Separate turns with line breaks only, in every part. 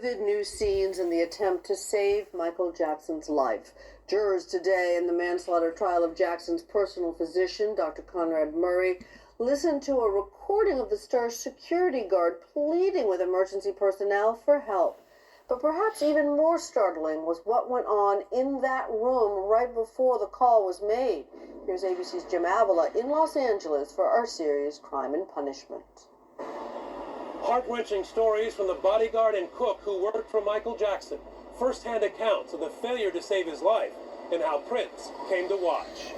Vivid new scenes in the attempt to save Michael Jackson's life. Jurors today in the manslaughter trial of Jackson's personal physician, Dr. Conrad Murray, listened to a recording of the star's security guard pleading with emergency personnel for help. But perhaps even more startling was what went on in that room right before the call was made. Here's ABC's Jim Avila in Los Angeles for our series Crime and Punishment.
Heart-wrenching stories from the bodyguard and cook who worked for Michael Jackson. First-hand accounts of the failure to save his life and how Prince came to watch.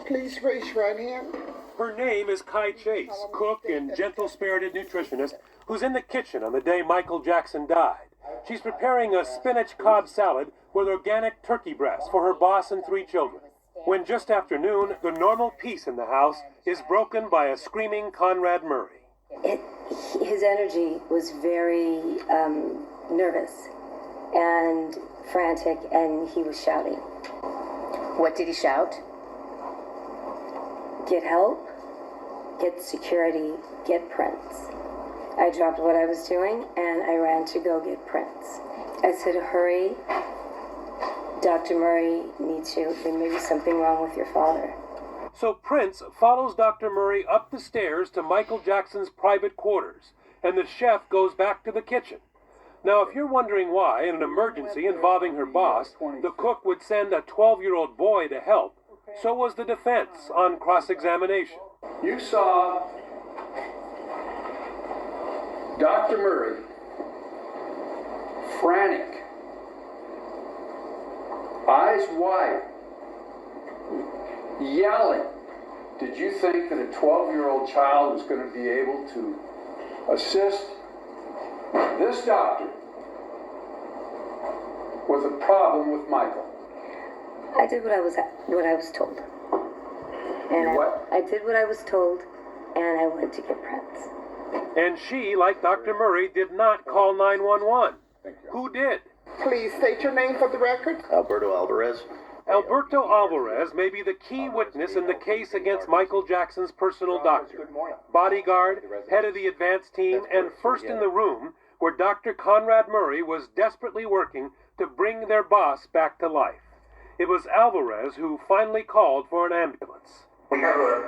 Please raise your right hand.
Her name is Kai Chase, cook and gentle-spirited nutritionist who's in the kitchen on the day Michael Jackson died. She's preparing a spinach Cobb salad with organic turkey breast for her boss and 3 children. When just after noon, the normal peace in the house is broken by a screaming Conrad Murray.
His energy was very nervous and frantic, and he was shouting.
What did he shout?
Get help, get security, get Prince. I dropped what I was doing and I ran to go get Prince. I said, hurry, Dr. Murray needs you. There may be something wrong with your father.
So Prince follows Dr. Murray up the stairs to Michael Jackson's private quarters, and the chef goes back to the kitchen. Now, if you're wondering why, in an emergency involving her boss, the cook would send a 12-year-old boy to help, so was the defense on cross-examination.
You saw Dr. Murray frantic, eyes wide, yelling. Did you think that a 12-year-old child was going to be able to assist this doctor with a problem with Michael?
I did what I was told. And I did what I was told, and I went to get Prince.
And she, like Dr. Murray, did not call 911. Who did?
Please state your name for the record.
Alberto Alvarez.
Alberto Alvarez may be the key witness in the case against Michael Jackson's personal doctor, bodyguard, head of the advance team, and first in the room where Dr. Conrad Murray was desperately working to bring their boss back to life. It was Alvarez who finally called for an ambulance.
We have a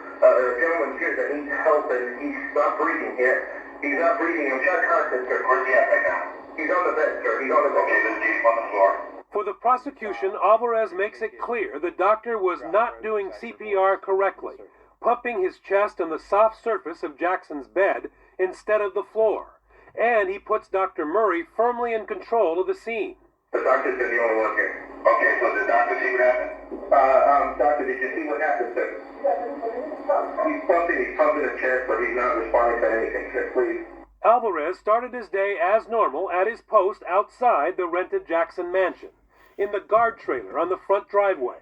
gentleman here that needs help, and he's not breathing yet. He's not breathing. I'm trying to contact sir. Where's he at right now? He's on the bed, sir. He's on the bed. Okay, let's keep him on the floor.
For the prosecution, Alvarez makes it clear the doctor was not doing CPR correctly, pumping his chest on the soft surface of Jackson's bed instead of the floor. And he puts Dr. Murray firmly in control of the scene.
The doctor's the only one here. Okay, so the doctor see what happened? Doctor, did you see what happened, sir? He's pumping the chest, but he's not responding to anything, sir. Please.
Alvarez started his day as normal at his post outside the rented Jackson mansion, in the guard trailer on the front driveway.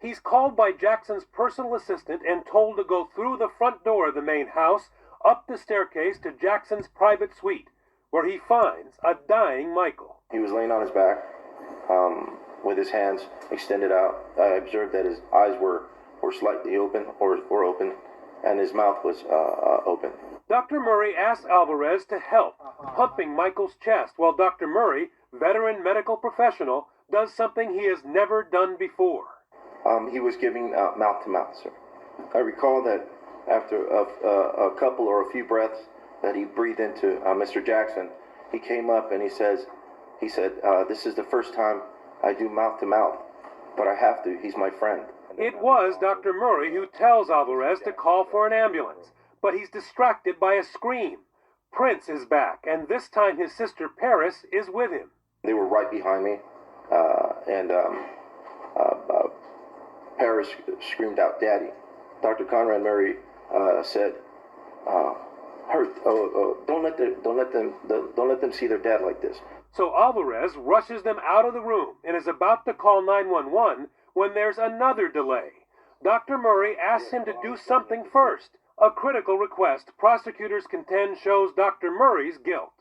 He's called by Jackson's personal assistant and told to go through the front door of the main house, up the staircase to Jackson's private suite, where he finds a dying Michael.
He was laying on his back with his hands extended out. I observed that his eyes were slightly open or open, and his mouth was open.
Dr. Murray asked Alvarez to help, pumping Michael's chest, while Dr. Murray, veteran medical professional, does something he has never done before.
He was giving mouth-to-mouth, sir. I recall that after a couple or a few breaths that he breathed into Mr. Jackson, he came up and he said, this is the first time I do mouth-to-mouth, but I have to. He's my friend.
It was Dr. Murray who tells Alvarez to call for an ambulance, but he's distracted by a scream. Prince is back, and this time his sister Paris is with him.
They were right behind me, and Paris screamed out, "Daddy!" Dr. Conrad Murray said, "Don't let them see their dad like this."
So Alvarez rushes them out of the room and is about to call 911 when there's another delay. Dr. Murray asks him to do something first, a critical request prosecutors contend shows Dr. Murray's guilt.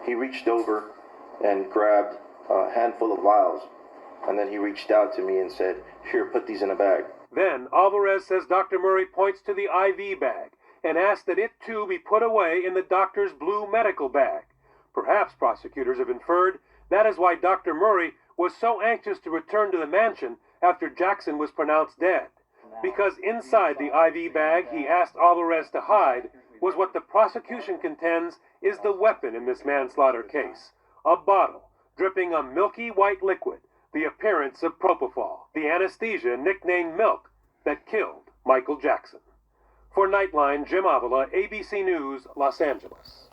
He reached over and grabbed a handful of vials, and then he reached out to me and said, "Here, put these in a bag."
Then Alvarez says Dr. Murray points to the IV bag and asks that it too be put away in the doctor's blue medical bag. Perhaps prosecutors have inferred That is why Dr. Murray was so anxious to return to the mansion after Jackson was pronounced dead, because inside the IV bag he asked Alvarez to hide was what the prosecution contends is the weapon in this manslaughter case, a bottle dripping a milky white liquid, the appearance of propofol, the anesthesia nicknamed milk that killed Michael Jackson. For Nightline, Jim Avila, ABC News, Los Angeles.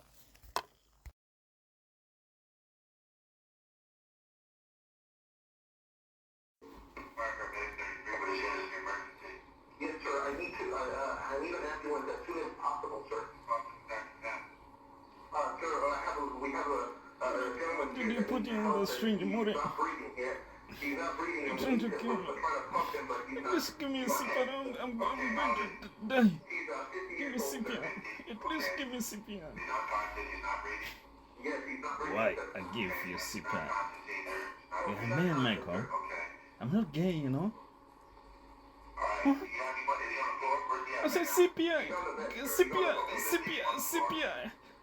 Yes, sir. I need an ambulance as soon as possible, sir. Sir, we have a gentleman.
Did you put him on the street, Murray?
He's not breathing yet. He's not breathing.
You're trying to kill me. Please give me a CPR. I'm going to die. Give me CPR. Please give me CPR. Why I give you CPR? You're a man, Michael. I'm not gay, you know. Huh? I said CPR. CPR.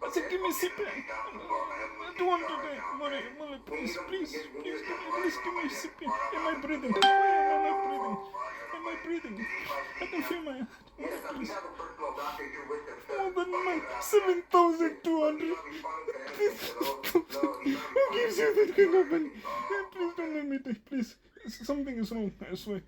I said give me CPR. I don't want to die. Murray, please give me CPR. Am I breathing? Why am I not breathing? Am I breathing? I can feel my heart. Please. More than 7,200. Who gives you that kind of money? Please don't let me die, please. Something is wrong, I swear.